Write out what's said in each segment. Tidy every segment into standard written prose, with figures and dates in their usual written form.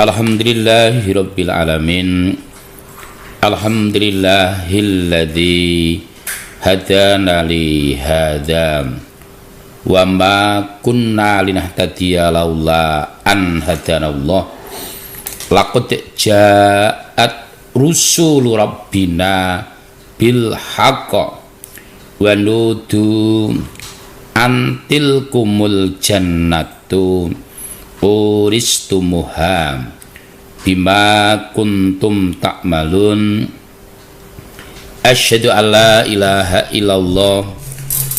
Alhamdulillahirabbil alamin. Alhamdulillahilladzi hadana li hadza wa ma kunna linahtadiya laula an hadanallah. Laqad ja'at rusulu rabbina bil haqq wa nudu antil kumul jannatu uristumuha bima kuntum ta'malun. Asyhadu an la ilaha illallah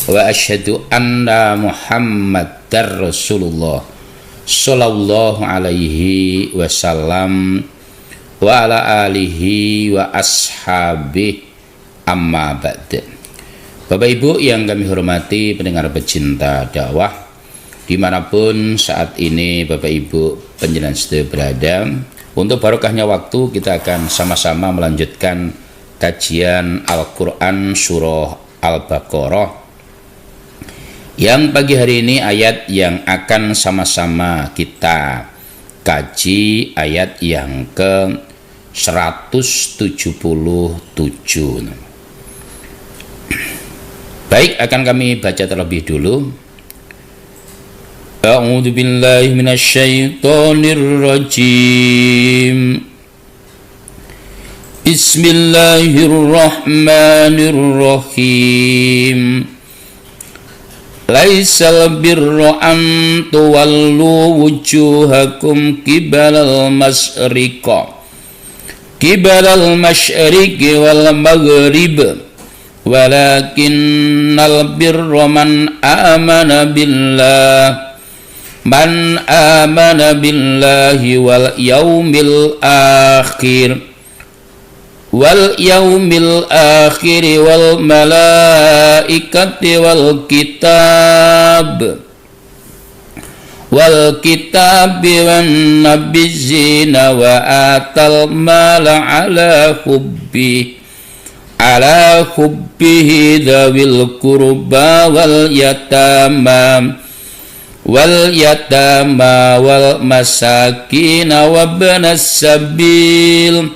wa asyhadu anna muhammadar rasulullah sallallahu alaihi wasallam wa ala alihi wa ashabihi amma ba'd. Bapak Ibu yang kami hormati, pendengar pecinta dakwah dimanapun saat ini Bapak Ibu panjenengan sedaya berada, untuk barokahnya waktu kita akan sama-sama melanjutkan kajian Al-Quran Surah Al-Baqarah, yang pagi hari ini ayat yang akan sama-sama kita kaji ayat yang ke 177. Baik, akan kami baca terlebih dulu. A'udzu billahi minasyaitonir rajim. Bismillahirrahmanirrahim. Laisal birra an tuwallu wujuhakum qibalal masyriqi wal maghrib walakinnal birra man amana billahi wal yaumil akhir wal malaikati wal kitabi wan nabiyyina wa atal mala ala hubbihi dzawil qurba wal yatama wal masakin wa ibnas sabil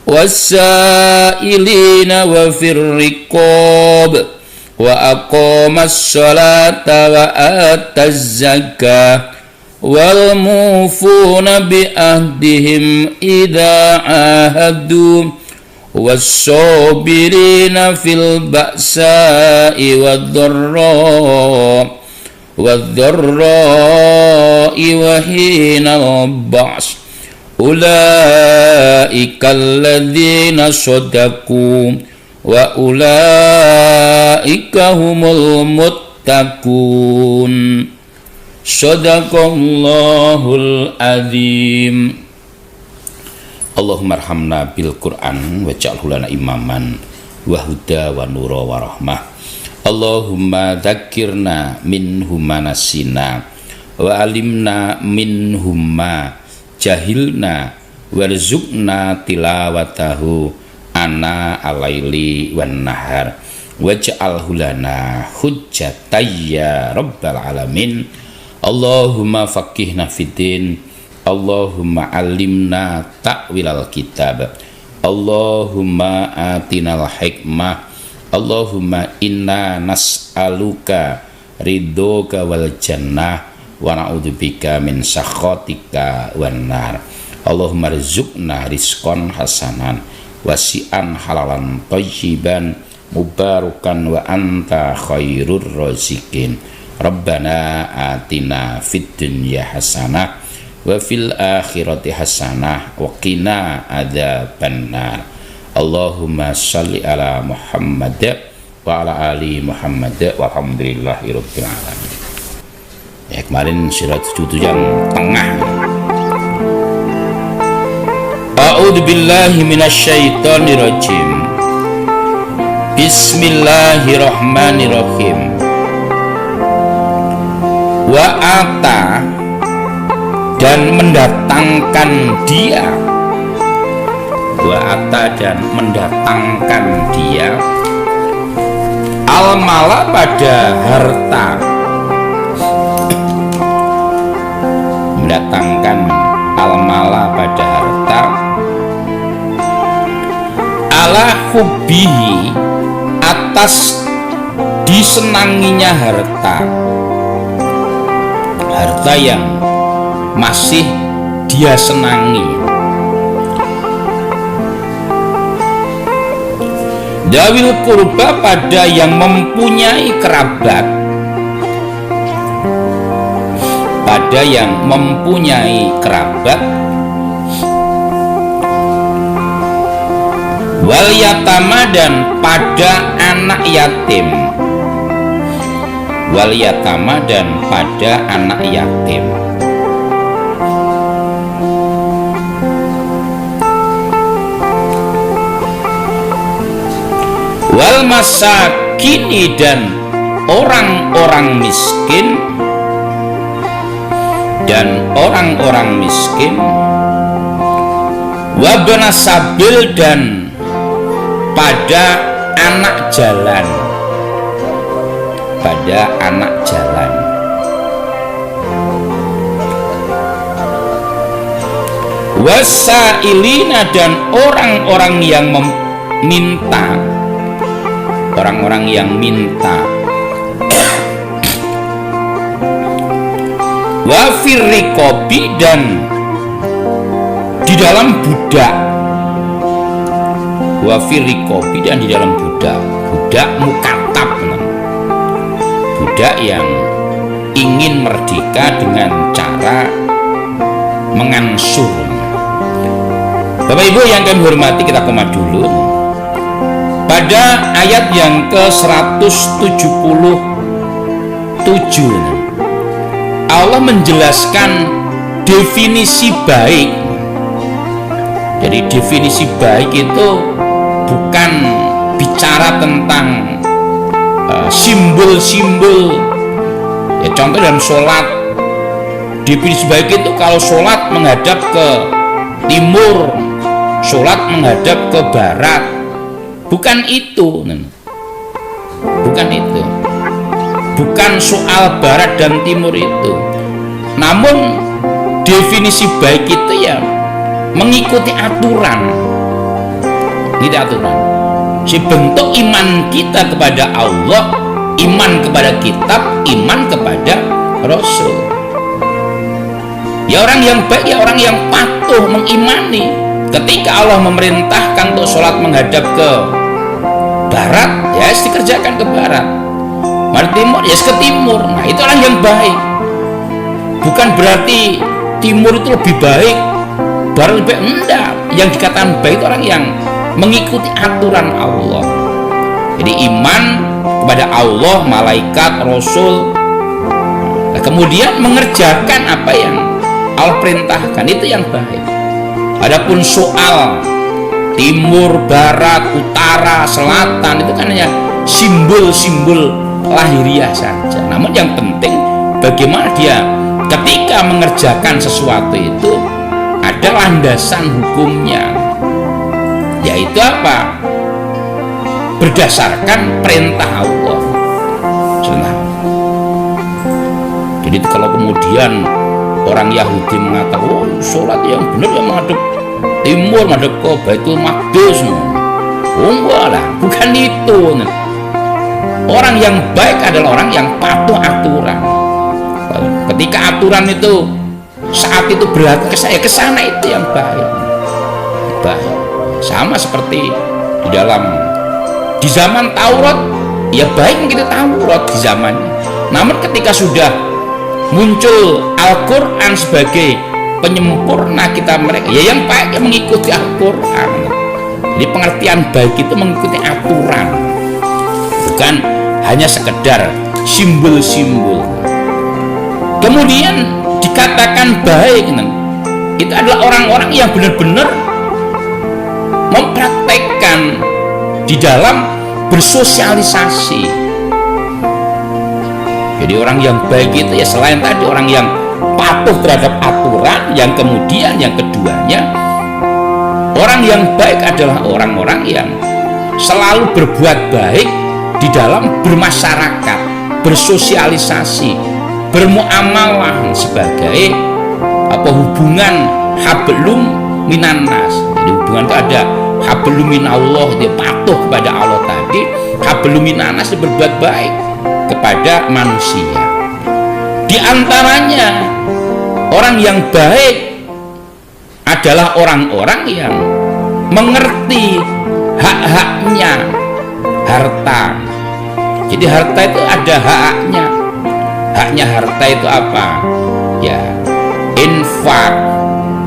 wasailina wa firriqab wa aqamas sholata wa ataz zakah wal mufuna bi ahdihim idza ahadu was-sabirina fil ba'sa'i wad-dharra'i wa hinal ba's. Ulaika alladzina shadaku wa ulaika humul muttaqun. Shadaqallahul azim. Allahumma arhamna bil Qur'an waj'alhu lana imaman wa huda wa nura wa rahmah. Allahumma dzakirna minhum ma nasina wa alimna minhum ma jahilna warzuqna tilawatahu ana alaili wan nahar waj'alhu lana hujjatayya rabbal alamin. Allahumma faqihna fiddin, Allahumma alimna ta'wilal kitab, Allahumma atinal hikmah, Allahumma inna nas'aluka ridhoka wal jannah wa na'udzubika min sakhatika wan nar. Allahumma rizqna rizqan hasanan wasi'an halalan thayyiban mubarakan wa anta khairur raziqin. Rabbana atina fid dunya hasanah wa fil akhirati hasanah wa qina adzabannar. Allahumma shalli ala Muhammad wa ala ali Muhammad walhamdulillahirabbil alamin. Ya, kemarin surat 7 yang tengah. A'udzu billahi minasyaitonir rajim. Bismillahirrahmanirrahim. Wa ata, dan mendatangkan dia, wa ata, dan mendatangkan dia, al-mala, pada harta, mendatangkan al-mala pada hubihi, atas disenanginya harta yang masih dia senangi. Dawil kurba, pada yang mempunyai kerabat, pada yang mempunyai kerabat. Wal yatama, dan pada anak yatim. Wal yatama, dan pada anak yatim. Wal masakini, dan orang-orang miskin, dan orang-orang miskin. Wabna sabil, dan pada anak jalan, pada anak jalan. Wasailina, dan orang-orang yang meminta, orang-orang yang minta. Wafir rikobi, dan di dalam budak. Wafir rikobi, dan di dalam budak. Budak mukatab, budak yang ingin merdeka dengan cara mengansur. Bapak Ibu yang kami hormati, kita koma dulu pada ayat yang ke-177. Allah menjelaskan definisi baik. Jadi definisi baik itu bukan bicara tentang simbol-simbol. Ya, contoh dalam sholat, definisi baik itu kalau sholat menghadap ke timur, sholat menghadap ke barat. Bukan itu, bukan itu. Bukan soal barat dan timur itu. Namun definisi baik itu ya mengikuti aturan. Ini aturan. Si bentuk iman kita kepada Allah, iman kepada kitab, iman kepada Rasul. Ya orang yang baik, ya orang yang patuh mengimani. Ketika Allah memerintahkan untuk sholat menghadap ke barat, ya dikerjakan ke barat. Mari timur, ya ke timur. Nah, itu orang yang baik. Bukan berarti timur itu lebih baik, barat lebih baik. Enggak. Yang dikatakan baik itu orang yang mengikuti aturan Allah. Jadi iman kepada Allah, malaikat, Rasul, nah, kemudian mengerjakan apa yang Allah perintahkan, itu yang baik. Adapun soal timur, barat, utara, selatan, itu kan hanya simbol-simbol lahiriah saja. Namun yang penting bagaimana dia ketika mengerjakan sesuatu itu ada landasan hukumnya, yaitu apa? Berdasarkan perintah Allah. Jadi kalau kemudian orang Yahudi mengatakan, oh sholat yang benar yang menghadap timur, menghadap ke Baitul Maqdis, oh enggak lah, bukan itu. Orang yang baik adalah orang yang patuh aturan. Ketika aturan itu saat itu berlaku ke saya, ke sana, itu yang baik. Baik. Sama seperti di zaman Taurat, ya baik kita Taurat di zamannya. Namun ketika sudah muncul Al-Quran sebagai penyempurna kita mereka, ya yang baik yang mengikuti Al-Quran. Jadi pengertian baik itu mengikuti aturan, bukan hanya sekedar simbol-simbol. Kemudian dikatakan baik itu adalah orang-orang yang benar-benar mempraktekkan di dalam bersosialisasi. Jadi orang yang baik itu ya selain tadi orang yang patuh terhadap aturan, yang kemudian yang keduanya orang yang baik adalah orang-orang yang selalu berbuat baik di dalam bermasyarakat, bersosialisasi, bermuamalah sebagai hubungan hablum minannas. Jadi hubungan itu ada habluminallah, dia patuh kepada Allah tadi, habluminanas, berbuat baik kepada manusia. Di antaranya orang yang baik adalah orang-orang yang mengerti hak-haknya harta. Jadi harta itu ada hak-haknya. Haknya harta itu apa? Ya, infak,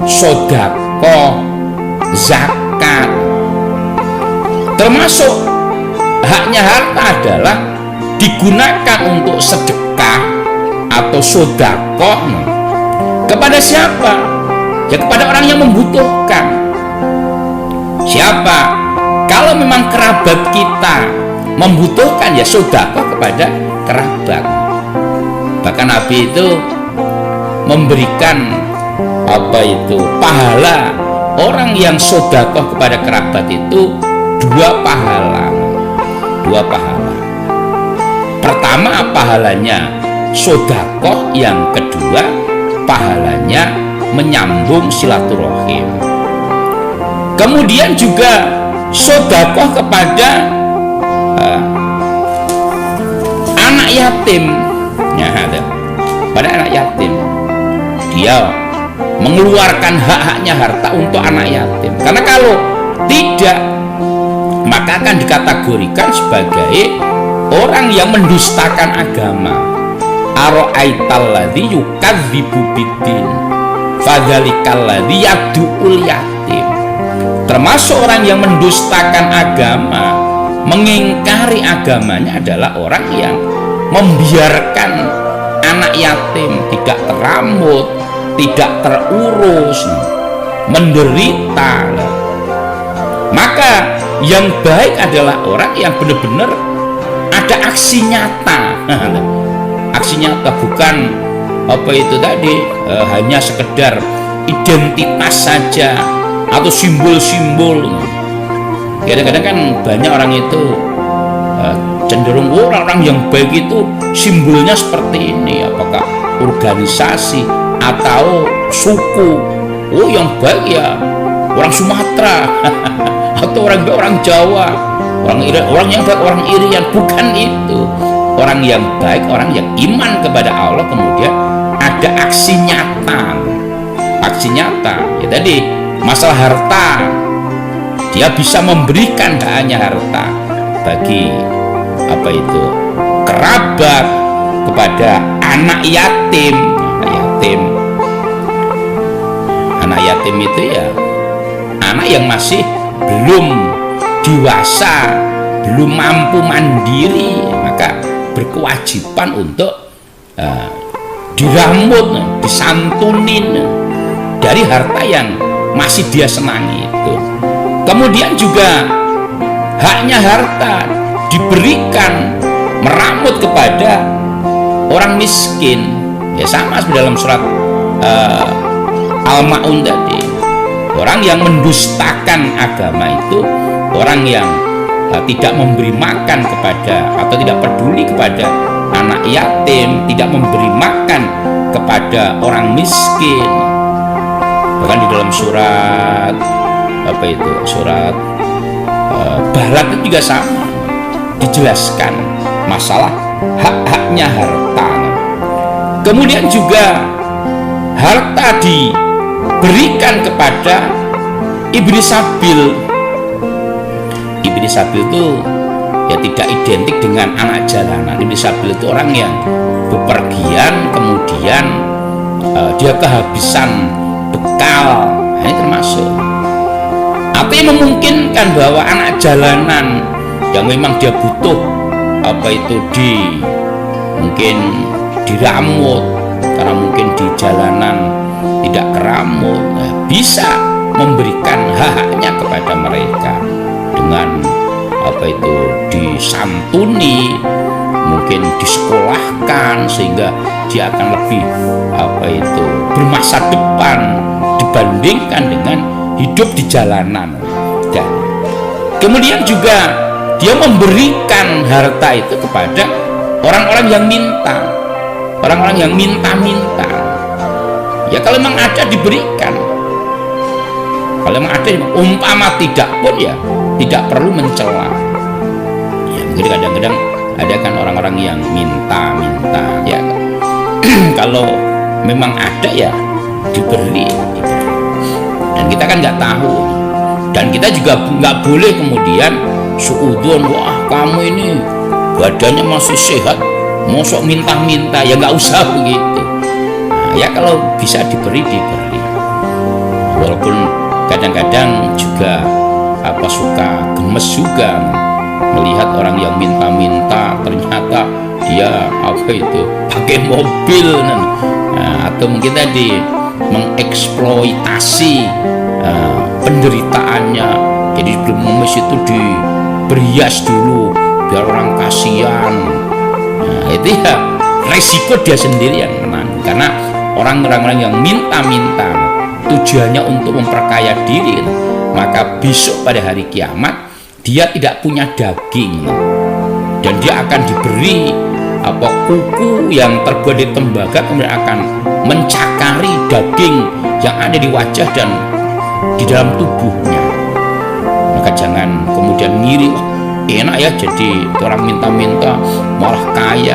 sodako, zakat. Termasuk haknya harta adalah digunakan untuk sedekah atau sodakoh. Kepada siapa? Ya kepada orang yang membutuhkan. Siapa? Kalau memang kerabat kita membutuhkan, ya sodakoh kepada kerabat. Bahkan Nabi itu memberikan pahala orang yang sodakoh kepada kerabat itu 2 pahala. Pertama pahalanya sodakoh, yang kedua pahalanya menyambung silaturahim. Kemudian juga sodakoh kepada anak yatim. Pada anak yatim, dia mengeluarkan hak-haknya harta untuk anak yatim. Karena kalau tidak, maka akan dikategorikan sebagai orang yang mendustakan agama. Ara'aitalladzi yukadzibu biddin fadzalikal yad'ul yatim. Termasuk orang yang mendustakan agama, mengingkari agamanya adalah orang yang membiarkan anak yatim tidak teramut, tidak terurus, menderita. Maka yang baik adalah orang yang benar-benar ada aksi nyata. Aksi nyata, bukan hanya sekedar identitas saja atau simbol-simbol. Kadang-kadang kan banyak orang itu cenderung orang-orang yang baik itu simbolnya seperti ini, apakah organisasi atau suku. Oh, yang baik ya orang Sumatera atau orang Jawa, orang yang baik, orang Irian. Bukan itu. Orang yang baik, orang yang iman kepada Allah, kemudian ada aksi nyata. Ya tadi masalah harta, dia bisa memberikan hanya harta bagi kerabat, kepada anak yatim. Anak yatim itu ya anak yang masih belum dewasa, belum mampu mandiri, maka berkewajiban untuk diramut, disantunin dari harta yang masih dia senangi itu. Kemudian juga haknya harta diberikan meramut kepada orang miskin. Ya sama seperti dalam surat Al-Ma'un tadi. Orang yang mendustakan agama itu orang yang tidak memberi makan kepada atau tidak peduli kepada anak yatim, tidak memberi makan kepada orang miskin. Bahkan di dalam surat surat Balad itu juga sama, dijelaskan masalah hak-haknya harta. Kemudian juga harta diberikan kepada ibni sabil. Ibni sabil itu ya tidak identik dengan anak jalanan. Ibni sabil itu orang yang bepergian, kemudian dia kehabisan bekal. Nah, ini termasuk. Apa yang memungkinkan bahwa anak jalanan yang memang dia butuh mungkin diramut, karena mungkin di jalanan tidak keramut, bisa memberikan hak-haknya kepada mereka dengan disantuni, mungkin disekolahkan sehingga dia akan lebih bermasa depan dibandingkan dengan hidup di jalanan. Dan kemudian juga dia memberikan harta itu kepada orang-orang yang minta, orang-orang yang minta-minta. Ya kalau memang ada diberikan. Kalau memang ada umpama tidak pun ya tidak perlu mencela. Ya mungkin kadang-kadang ada kan orang-orang yang minta ya. Kalau memang ada ya diberi. Dan kita kan nggak tahu. Dan kita juga nggak boleh kemudian suudzon, wah kamu ini badannya masih sehat, mosok minta-minta, ya nggak usah begitu. Nah, ya kalau bisa diberi. Walaupun kadang-kadang juga suka gemes juga melihat orang yang minta-minta ternyata dia pakai mobil, atau mungkin tadi mengeksploitasi penderitaannya. Jadi sebelum ngemis itu diberias dulu biar orang kasihan. Nah, itu ya resiko dia sendiri yang menanggung, karena orang-orang yang minta-minta tujuannya untuk memperkaya diri, maka besok pada hari kiamat dia tidak punya daging dan dia akan diberi kuku yang terbuat dari tembaga, kemudian akan mencakari daging yang ada di wajah dan di dalam tubuhnya. Maka jangan kemudian ngiri, enak ya jadi orang minta-minta malah kaya,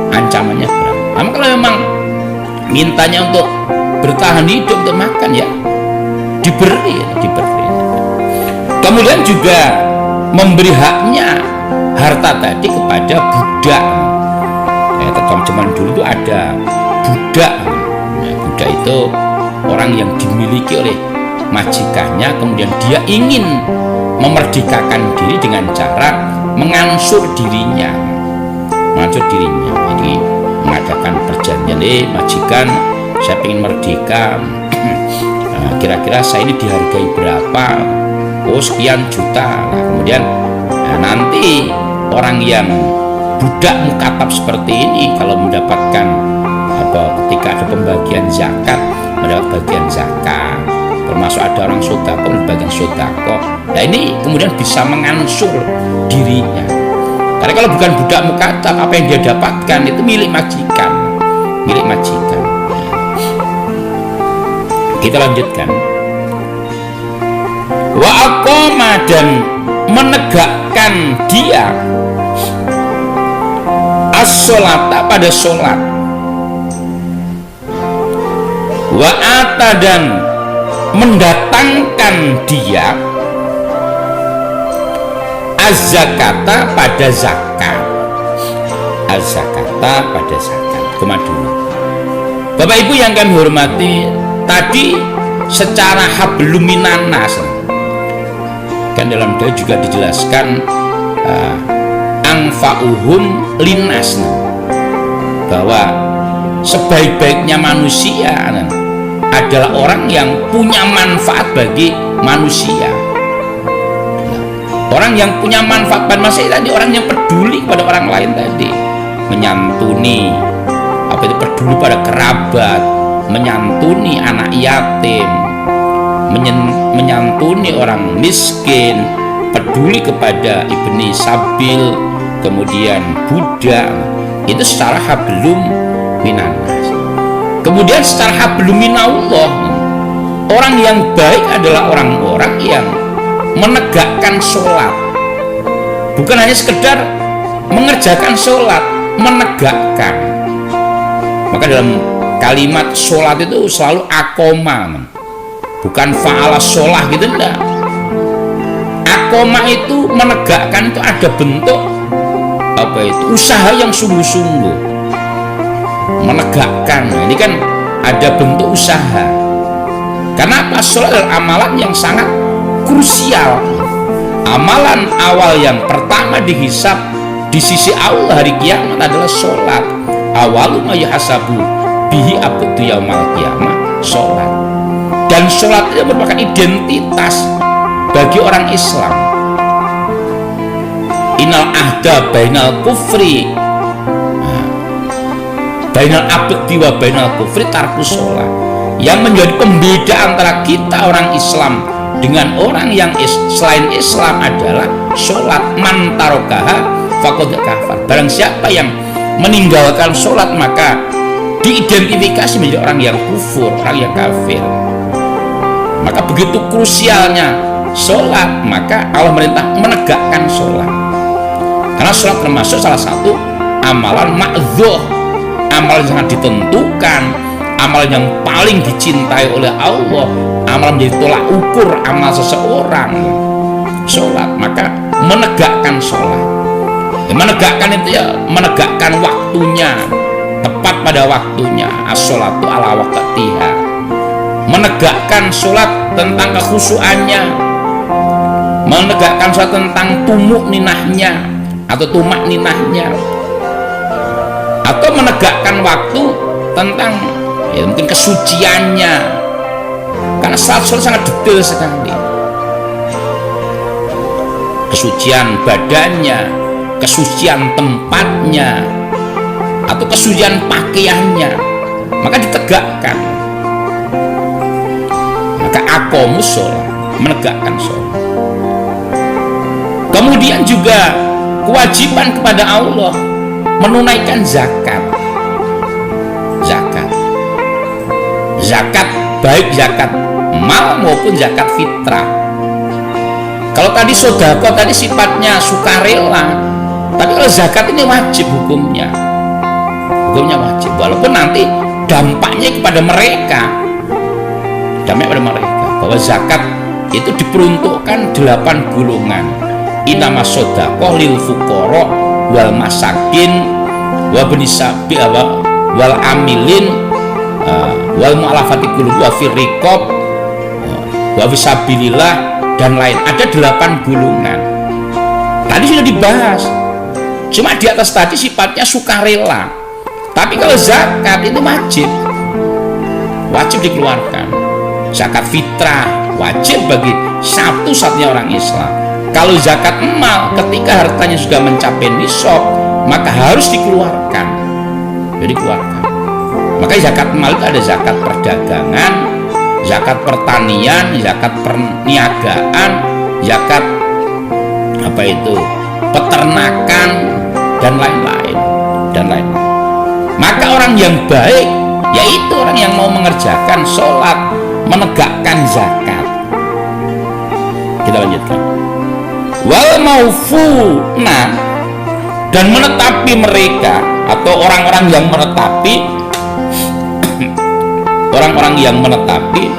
ancamannya berat. Namun kalau memang mintanya untuk bertahan hidup, untuk makan, ya diberi. Kemudian juga memberi haknya harta tadi kepada budak. Zaman dulu itu ada budak. Budak itu orang yang dimiliki oleh majikannya, kemudian dia ingin memerdekakan diri dengan cara mengansur dirinya. Jadi mengadakan perjanjian, majikan saya ingin merdeka, kira-kira saya ini dihargai berapa? Sekian juta. Kemudian nanti orang yang budak mukatab seperti ini kalau mendapatkan ketika ada pembagian zakat, mendapat bagian zakat, termasuk ada orang sodako, bagian sodako. Nah ini kemudian bisa mengansur dirinya. Karena kalau bukan budak mukatab, apa yang dia dapatkan itu milik majikan. Kita lanjutkan. Wa aqama, dan menegakkan dia as-sholata, pada sholat. Wa ata, dan mendatangkan dia az-zakata, pada zakat. Az-zakata, pada zakat. Dulu. Bapak Ibu yang kami hormati, tadi secara hablum minan nas, kan dalam doa juga dijelaskan anfa'uhum linnas, bahwa sebaik-baiknya manusia adalah orang yang punya manfaat bagi manusia. Orang yang punya manfaat bagi manusia tadi orang yang peduli pada orang lain tadi, menyantuni, peduli pada kerabat, menyantuni anak yatim, menyantuni orang miskin, peduli kepada ibni sabil, kemudian budak. Itu secara hablum minannas. Kemudian secara hablum minallah, orang yang baik adalah orang-orang yang menegakkan sholat, bukan hanya sekedar mengerjakan sholat, menegakkan. Maka dalam kalimat sholat itu selalu akoma, bukan fa'ala sholah gitu, enggak. Akoma itu menegakkan, itu ada bentuk usaha yang sungguh-sungguh menegakkan. Ini kan ada bentuk usaha. Karena apa? Sholat adalah amalan yang sangat krusial, amalan awal yang pertama dihisab di sisi Allah hari kiamat adalah sholat. Awalu ma yuhasabu bihi abdu yaumal qiyamah, sholat. Dan sholat itu merupakan identitas bagi orang Islam. Innal ahda bainal kufri, bainal abdi wa bainal kufri tarkus sholat. Yang menjadi pembeda antara kita orang Islam dengan orang yang selain Islam adalah sholat. Man tarokaha faqad kafar. Barang siapa yang meninggalkan sholat maka diidentifikasi menjadi orang yang kufur, orang yang kafir. Maka begitu krusialnya sholat, maka Allah merintah menegakkan sholat, karena sholat termasuk salah satu amalan ma'dhuh, amalan yang sangat ditentukan, amalan yang paling dicintai oleh Allah, amalan menjadi tolak ukur amal seseorang, sholat. Maka menegakkan sholat, menegakkan itu ya menegakkan waktunya, tepat pada waktunya, as-sholatu ala waqtiha, menegakkan sholat tentang kekhusyuannya, menegakkan sholat tentang tumuk ninahnya atau tumak ninahnya, atau menegakkan waktu tentang ya mungkin kesuciannya, karena sholat sangat detail sekali, kesucian badannya, kesucian tempatnya, atau kesucian pakaiannya, maka ditegakkan. Maka aqomus sholat, menegakkan sholat. Kemudian juga kewajiban kepada Allah menunaikan zakat. Zakat baik zakat mal maupun zakat fitrah. Kalau tadi sedekah tadi sifatnya sukarela, tapi kalau zakat ini wajib hukumnya wajib, walaupun nanti dampaknya kepada mereka, bahwa zakat itu diperuntukkan 8 golongan. Inama sodaqoh lil fuqara wal masakin wa bani sabi wal amilin wal mu'alafati qulubuhum wa fir riqab wa fisabilillah dan lain. Ada 8 golongan. Tadi sudah dibahas, cuma di atas tadi sifatnya sukarela, tapi kalau zakat itu wajib dikeluarkan. Zakat fitrah wajib bagi satu-satunya orang Islam. Kalau zakat mal, ketika hartanya sudah mencapai nisab, maka harus dikeluarkan. Jadi keluarkan. Maka zakat mal itu ada zakat perdagangan, zakat pertanian, zakat perniagaan, zakat peternakan dan lain-lain. Maka orang yang baik yaitu orang yang mau mengerjakan sholat, menegakkan zakat. Kita lanjutkan. Wal maufuna, dan menetapi mereka atau orang-orang yang menetapi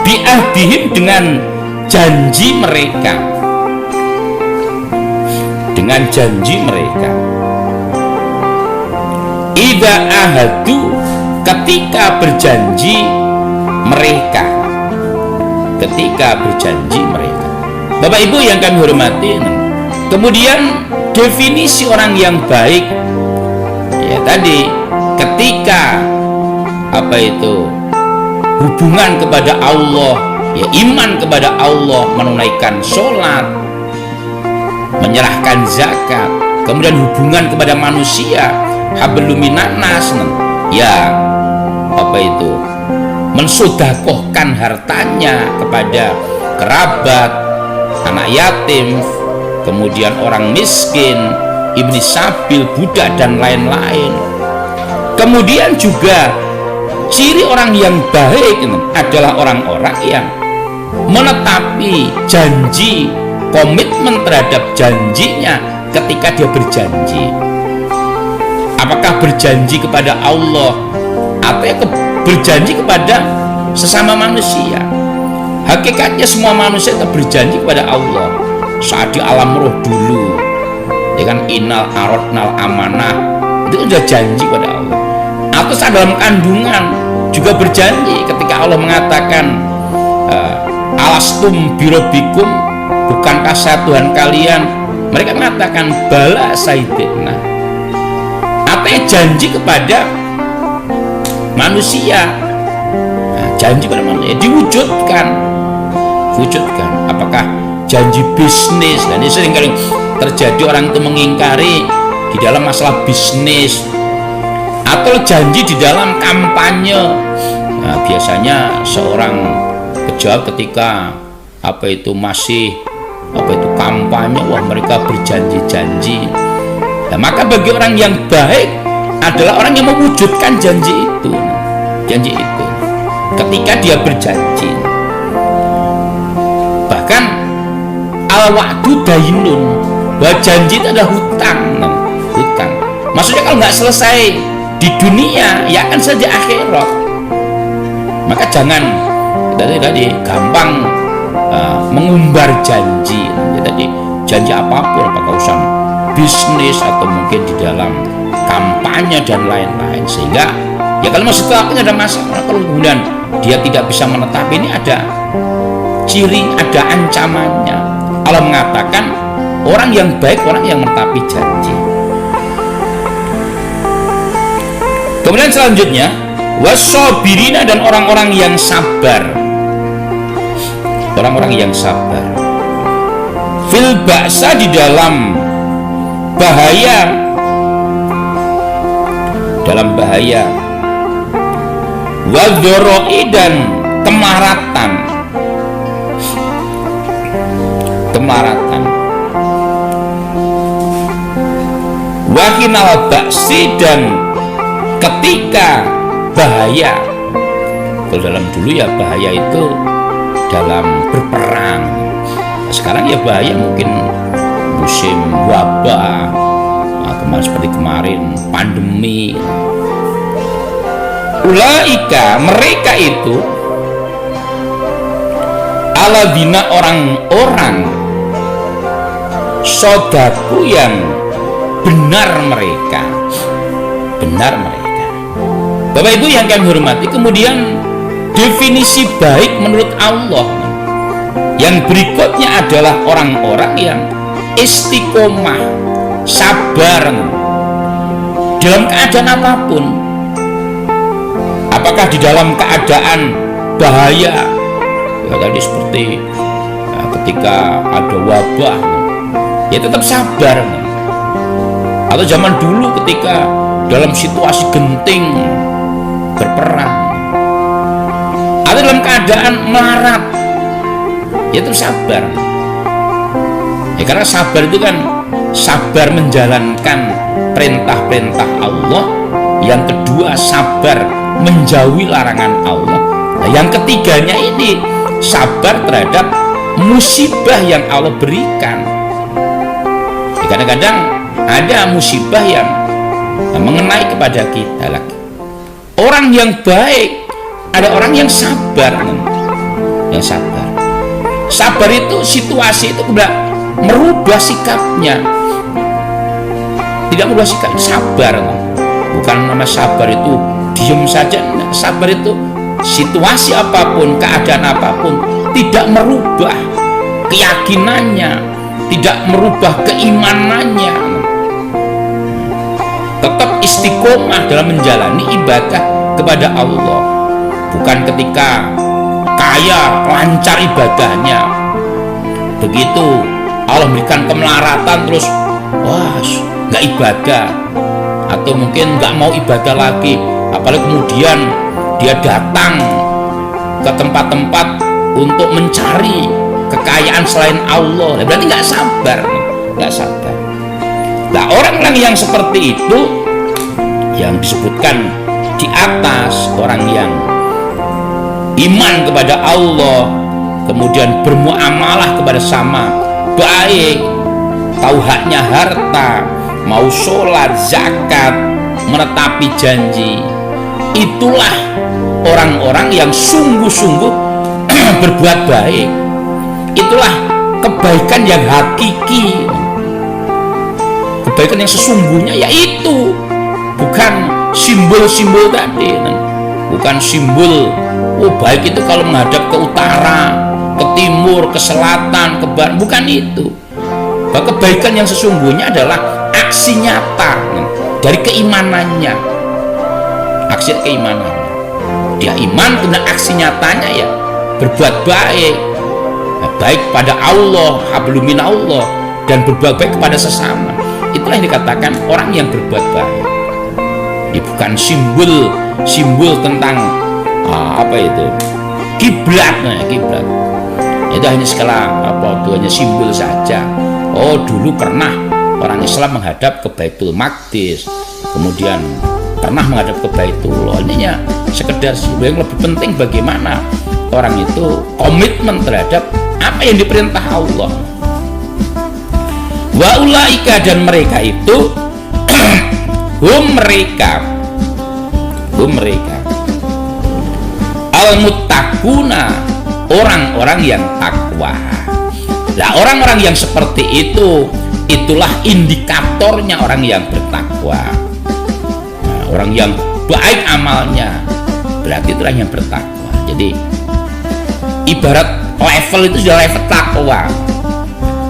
bi'ahdihim, dengan janji mereka, idza ahadu, ketika berjanji mereka. Bapak Ibu yang kami hormati, kemudian definisi orang yang baik ya tadi, ketika hubungan kepada Allah, ya iman kepada Allah, menunaikan sholat, menyerahkan zakat, kemudian hubungan kepada manusia, hablum minan nas, ya mensodakohkan hartanya kepada kerabat, anak yatim, kemudian orang miskin, ibni sabil, budak dan lain-lain. Kemudian juga ciri orang yang baik adalah orang-orang yang menetapi janji, komitmen terhadap janjinya ketika dia berjanji. Apakah berjanji kepada Allah atau berjanji kepada sesama manusia? Hakikatnya semua manusia itu berjanji kepada Allah saat di alam roh dulu, dengan innal aradnal amanah, itu sudah janji kepada Allah. Atau saat dalam kandungan juga berjanji, ketika Allah mengatakan alastum birabbikum, bukankah saya Tuhan kalian? Mereka mengatakan bala sayyidina. Artinya janji kepada manusia, janji pada manusia diwujudkan. Apakah janji bisnis? Dan ini seringkali terjadi, orang itu mengingkari di dalam masalah bisnis, atau janji di dalam kampanye. Nah, biasanya seorang pejabat ketika masih kampanye, wah mereka berjanji-janji. Nah, maka bagi orang yang baik adalah orang yang mewujudkan janji itu. ketika dia berjanji. Bahkan al-wa'du dainun, bahwa janji itu adalah hutang. Maksudnya kalau nggak selesai di dunia, ya akan saja akhirat. Maka jangan tadi gampang mengumbar janji. Tadi janji apapun, apakah urusan bisnis atau mungkin di dalam kampanye dan lain-lain, sehingga ya kalau masih tetap ada masalah. Kalau kemudian dia tidak bisa menetapi, ini ada ciri, ada ancamannya. Allah mengatakan orang yang baik, orang yang menetapi janji. Kemudian selanjutnya wasobirina, dan orang-orang yang sabar. Orang-orang yang sabar fil ba'sa, di dalam bahaya, wadoroi, dan kemaratan, wahinal ba'si, dan ketika bahaya. Kalau dalam dulu ya bahaya itu dalam berperang. Sekarang ya bahaya mungkin musim wabah, seperti kemarin pandemi. Ulaika, mereka itu aladina, orang-orang sodaku yang benar mereka. Bapak Ibu yang kami hormati, kemudian definisi baik menurut Allah yang berikutnya adalah orang-orang yang istiqomah, sabar dalam keadaan apapun. Apakah di dalam keadaan bahaya, ya tadi seperti ketika ada wabah, ya tetap sabar. Atau zaman dulu ketika dalam situasi genting berperang, atau dalam keadaan melarat, ya tetap sabar. Ya karena sabar itu kan sabar menjalankan perintah-perintah Allah. Yang kedua, sabar menjauhi larangan Allah. Nah, yang ketiganya ini sabar terhadap musibah yang Allah berikan. Ya, kadang-kadang ada musibah yang mengenai kepada kita lagi. Orang yang baik, ada orang yang sabar. Sabar itu situasi itu udah merubah sikapnya. Tidak merubah sikap, sabar. Bukan nama sabar itu diam saja. Sabar itu situasi apapun, keadaan apapun, tidak merubah keyakinannya, tidak merubah keimanannya. Tetap istiqomah dalam menjalani ibadah kepada Allah. Bukan ketika kaya lancar ibadahnya, begitu Allah berikan kemelaratan terus nggak ibadah, atau mungkin nggak mau ibadah lagi. Apalagi kemudian dia datang ke tempat-tempat untuk mencari kekayaan selain Allah, berarti nggak sabar. Nah, orang-orang yang seperti itu yang disebutkan di atas, orang yang iman kepada Allah, kemudian bermuamalah kepada sama baik, tahu haknya harta, mau sholat, zakat, menetapi janji. Itulah orang-orang yang sungguh-sungguh berbuat baik. Itulah kebaikan yang hakiki, kebaikan yang sesungguhnya, yaitu bukan simbol-simbol tadi, bukan simbol baik itu kalau menghadap ke utara, ke timur, ke selatan, ke barat, bukan itu. Bahwa kebaikan yang sesungguhnya adalah aksi nyata dari keimanannya, aksi keimanannya. Dia iman, kemudian aksi nyatanya ya berbuat baik, baik pada Allah, hablumin Allah, dan berbuat baik kepada sesama. Itulah yang dikatakan orang yang berbuat baik. Ini bukan simbol tentang kiblat. Kiblat itu hanya hanya simbol saja. Dulu pernah orang Islam menghadap ke Baitul Maqdis, kemudian pernah menghadap ke Baitullah. Ininya sekedar yang lebih penting bagaimana orang itu komitmen terhadap apa yang diperintah Allah. Wa ulaika, dan mereka itu mereka al-muttaquna, orang-orang yang takwa. Nah, orang-orang yang seperti itu, itulah indikatornya orang yang bertakwa. Nah, orang yang baik amalnya, berarti itulah yang bertakwa. Jadi ibarat level itu sudah level takwa.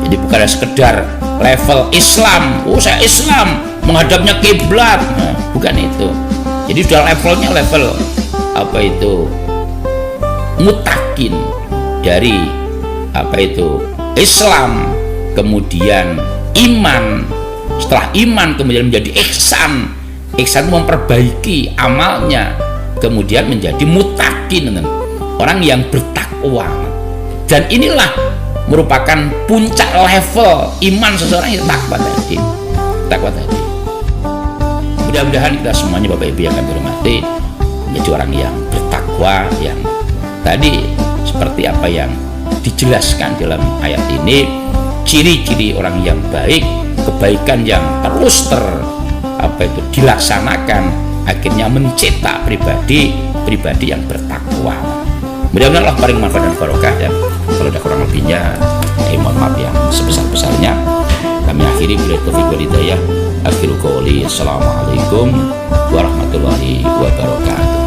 Jadi bukan sekedar level Islam. Oh, saya Islam, menghadapnya kiblat. Nah, bukan itu. Jadi sudah levelnya level apa itu? Mutakin, dari apa itu? Islam, kemudian iman, setelah iman kemudian menjadi ihsan, ihsan memperbaiki amalnya, kemudian menjadi mutakin, orang yang bertakwa. Dan inilah merupakan puncak level iman seseorang yang takwa tadi. Mudah-mudahan kita semuanya Bapak Ibu yang kami hormati menjadi orang yang bertakwa, yang tadi seperti apa yang dijelaskan dalam ayat ini, ciri-ciri orang yang baik, kebaikan yang terus dilaksanakan, akhirnya mencetak pribadi yang bertakwa. Mudah-mudahan Allah paling manfaat dan barokah, dan kalau ada kurang lebihnya mohon maaf yang sebesar-besarnya. Kami akhiri bila taufiq wal hidayah. Akhiru qouli, assalamualaikum warahmatullahi wabarakatuh.